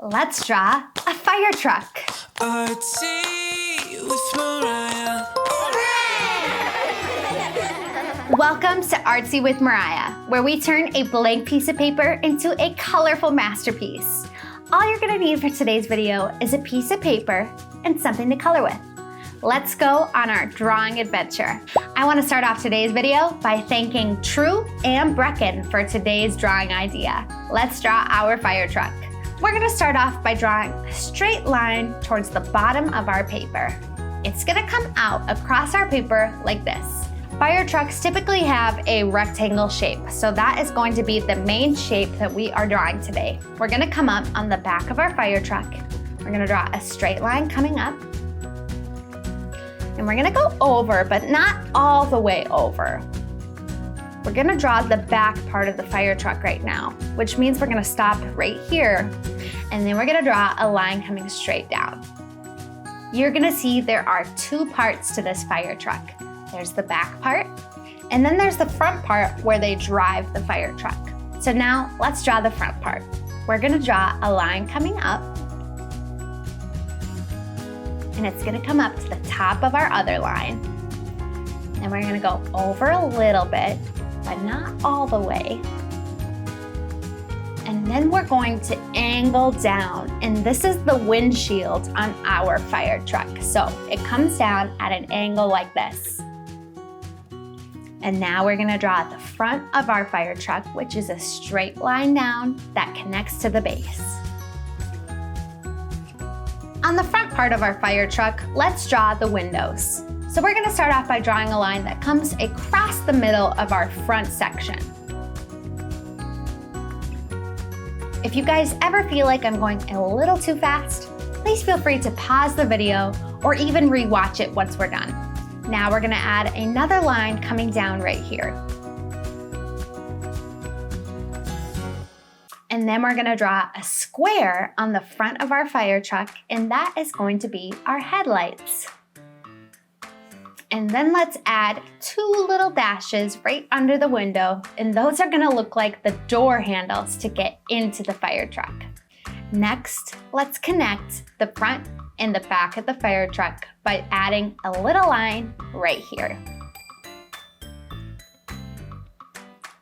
Let's draw a fire truck. Artsy with Mariah. Welcome to Artsy with Mariah, where we turn a blank piece of paper into a colorful masterpiece. All you're gonna need for today's video is a piece of paper and something to color with. Let's go on our drawing adventure. I wanna start off today's video by thanking True and Brecken for today's drawing idea. Let's draw our fire truck. We're gonna start off by drawing a straight line towards the bottom of our paper. It's gonna come out across our paper like this. Fire trucks typically have a rectangle shape, so that is going to be the main shape that we are drawing today. We're gonna come up on the back of our fire truck. We're gonna draw a straight line coming up. And we're gonna go over, but not all the way over. We're gonna draw the back part of the fire truck right now, which means we're gonna stop right here, and then we're gonna draw a line coming straight down. You're gonna see there are two parts to this fire truck. There's the back part, and then there's the front part where they drive the fire truck. So now let's draw the front part. We're gonna draw a line coming up, and it's gonna come up to the top of our other line. And we're gonna go over a little bit, but not all the way. And then we're going to angle down, and this is the windshield on our fire truck. So it comes down at an angle like this. And now we're gonna draw the front of our fire truck, which is a straight line down that connects to the base. On the front part of our fire truck, let's draw the windows. So we're gonna start off by drawing a line that comes across the middle of our front section. If you guys ever feel like I'm going a little too fast, please feel free to pause the video or even rewatch it once we're done. Now we're gonna add another line coming down right here. And then we're gonna draw a square on the front of our fire truck, and that is going to be our headlights. And then let's add two little dashes right under the window, and those are gonna look like the door handles to get into the fire truck. Next, let's connect the front and the back of the fire truck by adding a little line right here.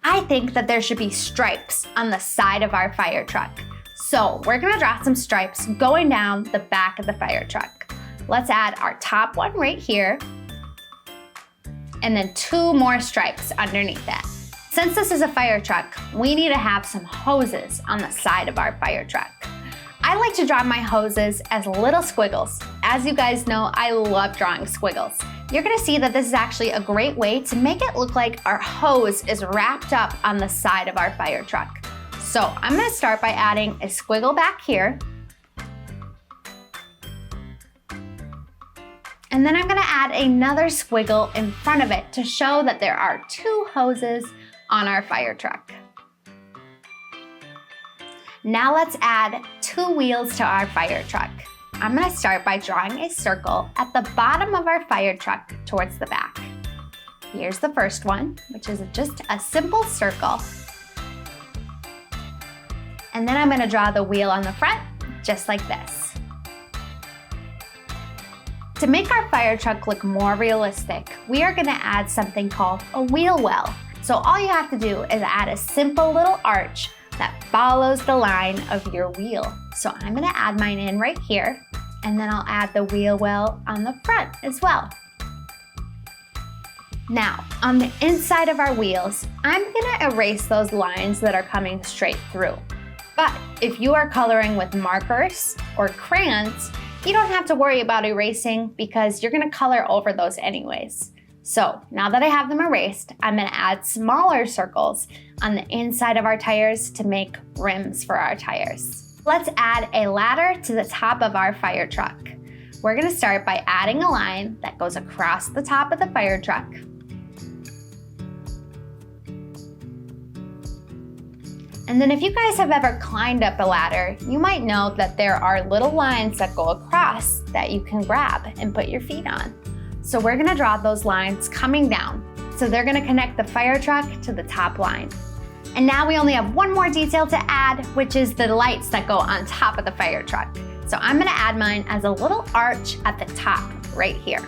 I think that there should be stripes on the side of our fire truck. So we're gonna draw some stripes going down the back of the fire truck. Let's add our top one right here, and then two more stripes underneath that. Since this is a fire truck, we need to have some hoses on the side of our fire truck. I like to draw my hoses as little squiggles. As you guys know, I love drawing squiggles. You're gonna see that this is actually a great way to make it look like our hose is wrapped up on the side of our fire truck. So I'm gonna start by adding a squiggle back here. And then I'm gonna add another squiggle in front of it to show that there are two hoses on our fire truck. Now let's add two wheels to our fire truck. I'm gonna start by drawing a circle at the bottom of our fire truck towards the back. Here's the first one, which is just a simple circle. And then I'm gonna draw the wheel on the front, just like this. To make our fire truck look more realistic, we are gonna add something called a wheel well. So all you have to do is add a simple little arch that follows the line of your wheel. So I'm gonna add mine in right here, and then I'll add the wheel well on the front as well. Now, on the inside of our wheels, I'm gonna erase those lines that are coming straight through. But if you are coloring with markers or crayons, you don't have to worry about erasing because you're gonna color over those anyways. So now that I have them erased, I'm gonna add smaller circles on the inside of our tires to make rims for our tires. Let's add a ladder to the top of our fire truck. We're gonna start by adding a line that goes across the top of the fire truck. And then if you guys have ever climbed up a ladder, you might know that there are little lines that go across that you can grab and put your feet on. So we're gonna draw those lines coming down. So they're gonna connect the fire truck to the top line. And now we only have one more detail to add, which is the lights that go on top of the fire truck. So I'm gonna add mine as a little arch at the top right here.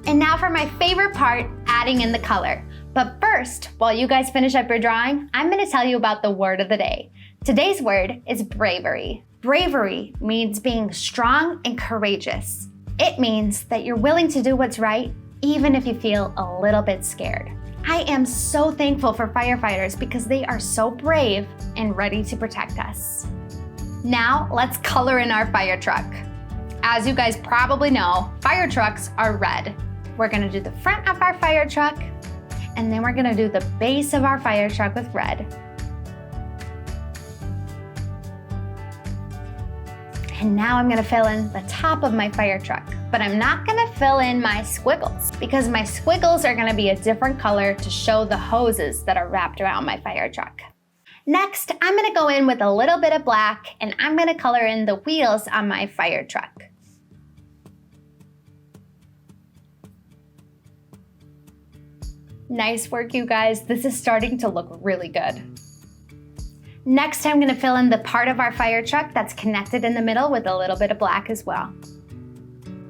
And now for my favorite part, adding in the color. But first, while you guys finish up your drawing, I'm gonna tell you about the word of the day. Today's word is bravery. Bravery means being strong and courageous. It means that you're willing to do what's right, even if you feel a little bit scared. I am so thankful for firefighters because they are so brave and ready to protect us. Now, let's color in our fire truck. As you guys probably know, fire trucks are red. We're gonna do the front of our fire truck, and then we're gonna do the base of our fire truck with red. And now I'm gonna fill in the top of my fire truck, but I'm not gonna fill in my squiggles because my squiggles are gonna be a different color to show the hoses that are wrapped around my fire truck. Next, I'm gonna go in with a little bit of black and I'm gonna color in the wheels on my fire truck. Nice work, you guys. This is starting to look really good. Next, I'm gonna fill in the part of our fire truck that's connected in the middle with a little bit of black as well.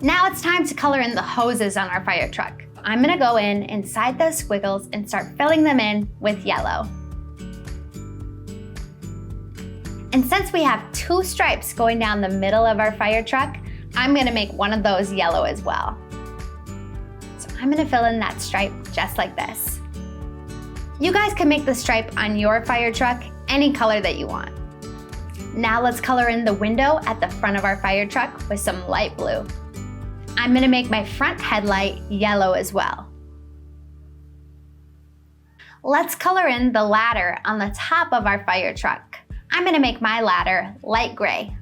Now it's time to color in the hoses on our fire truck. I'm gonna go in inside those squiggles and start filling them in with yellow. And since we have two stripes going down the middle of our fire truck, I'm gonna make one of those yellow as well. So I'm gonna fill in that stripe just like this. You guys can make the stripe on your fire truck any color that you want. Now let's color in the window at the front of our fire truck with some light blue. I'm gonna make my front headlight yellow as well. Let's color in the ladder on the top of our fire truck. I'm gonna make my ladder light gray.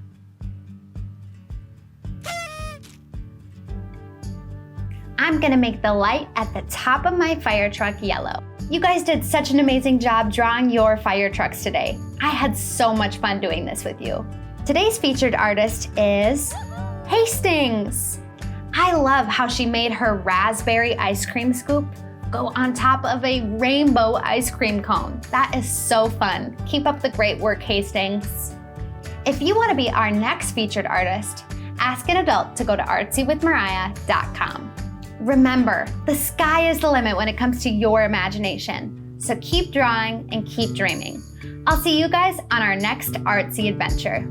I'm gonna make the light at the top of my fire truck yellow. You guys did such an amazing job drawing your fire trucks today. I had so much fun doing this with you. Today's featured artist is Hastings. I love how she made her raspberry ice cream scoop go on top of a rainbow ice cream cone. That is so fun. Keep up the great work, Hastings. If you want to be our next featured artist, ask an adult to go to artsywithmariah.com. Remember, the sky is the limit when it comes to your imagination. So keep drawing and keep dreaming. I'll see you guys on our next artsy adventure.